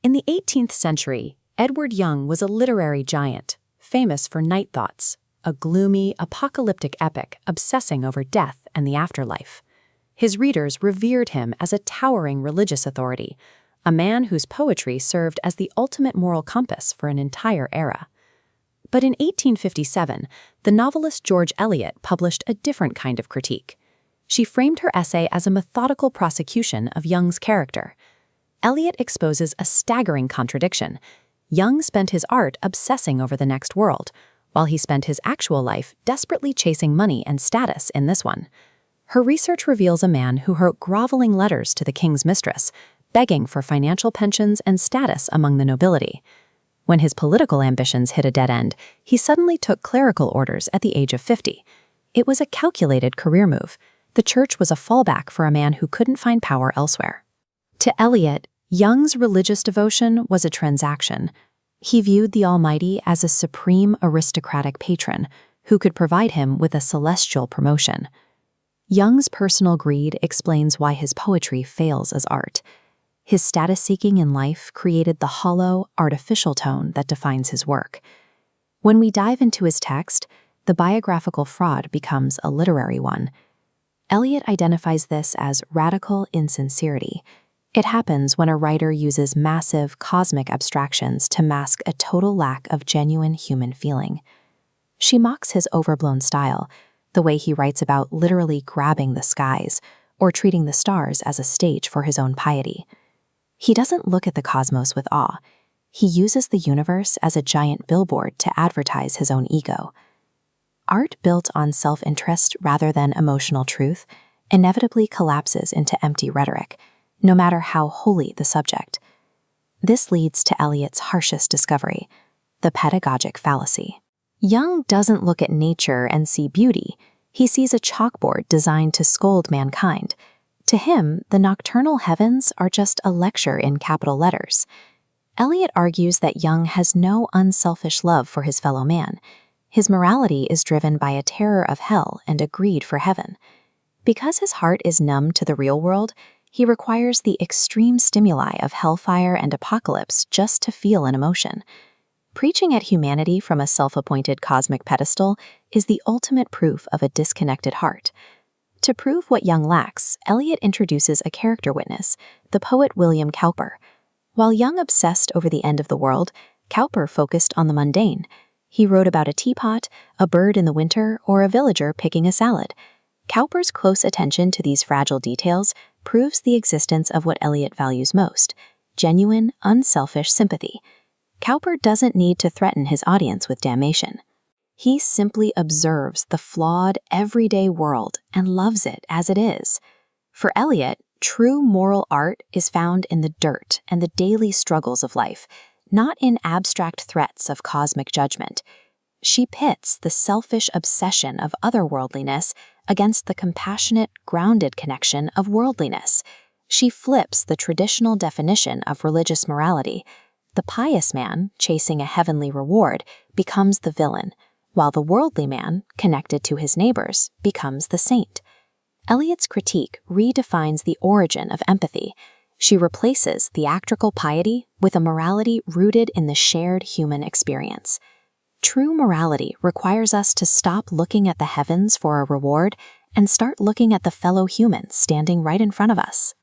In the 18th century, Edward Young was a literary giant, famous for Night Thoughts, a gloomy, apocalyptic epic obsessing over death and the afterlife. His readers revered him as a towering religious authority, a man whose poetry served as the ultimate moral compass for an entire era. But in 1857, the novelist George Eliot published a different kind of critique. She framed her essay as a methodical prosecution of Young's character. Eliot exposes a staggering contradiction. Young spent his art obsessing over the next world, while he spent his actual life desperately chasing money and status in this one. Her research reveals a man who wrote groveling letters to the king's mistress, begging for financial pensions and status among the nobility. When his political ambitions hit a dead end, he suddenly took clerical orders at the age of 50. It was a calculated career move. The church was a fallback for a man who couldn't find power elsewhere. To Eliot, Young's religious devotion was a transaction. He viewed the Almighty as a supreme aristocratic patron who could provide him with a celestial promotion. Young's personal greed explains why his poetry fails as art. His status-seeking in life created the hollow, artificial tone that defines his work. When we dive into his text, the biographical fraud becomes a literary one. Eliot identifies this as radical insincerity. It happens when a writer uses massive, cosmic abstractions to mask a total lack of genuine human feeling. She mocks his overblown style, the way he writes about literally grabbing the skies or treating the stars as a stage for his own piety. He doesn't look at the cosmos with awe. He uses the universe as a giant billboard to advertise his own ego. Art built on self-interest rather than emotional truth inevitably collapses into empty rhetoric, no matter how holy the subject. This leads to Eliot's harshest discovery, the pedagogic fallacy. Young doesn't look at nature and see beauty. He sees a chalkboard designed to scold mankind. To him, the nocturnal heavens are just a lecture in capital letters. Eliot argues that Young has no unselfish love for his fellow man. His morality is driven by a terror of hell and a greed for heaven. Because his heart is numb to the real world, he requires the extreme stimuli of hellfire and apocalypse just to feel an emotion. Preaching at humanity from a self-appointed cosmic pedestal is the ultimate proof of a disconnected heart. To prove what Young lacks, Eliot introduces a character witness, the poet William Cowper. While Young obsessed over the end of the world, Cowper focused on the mundane. He wrote about a teapot, a bird in the winter, or a villager picking a salad. Cowper's close attention to these fragile details proves the existence of what Eliot values most: genuine, unselfish sympathy. Cowper doesn't need to threaten his audience with damnation. He simply observes the flawed, everyday world and loves it as it is. For Eliot, true moral art is found in the dirt and the daily struggles of life, not in abstract threats of cosmic judgment. She pits the selfish obsession of other-worldliness against the compassionate, grounded connection of worldliness. She flips the traditional definition of religious morality. The pious man, chasing a heavenly reward, becomes the villain, while the worldly man, connected to his neighbors, becomes the saint. Eliot's critique redefines the origin of empathy. She replaces theatrical piety with a morality rooted in the shared human experience. True morality requires us to stop looking at the heavens for a reward and start looking at the fellow humans standing right in front of us.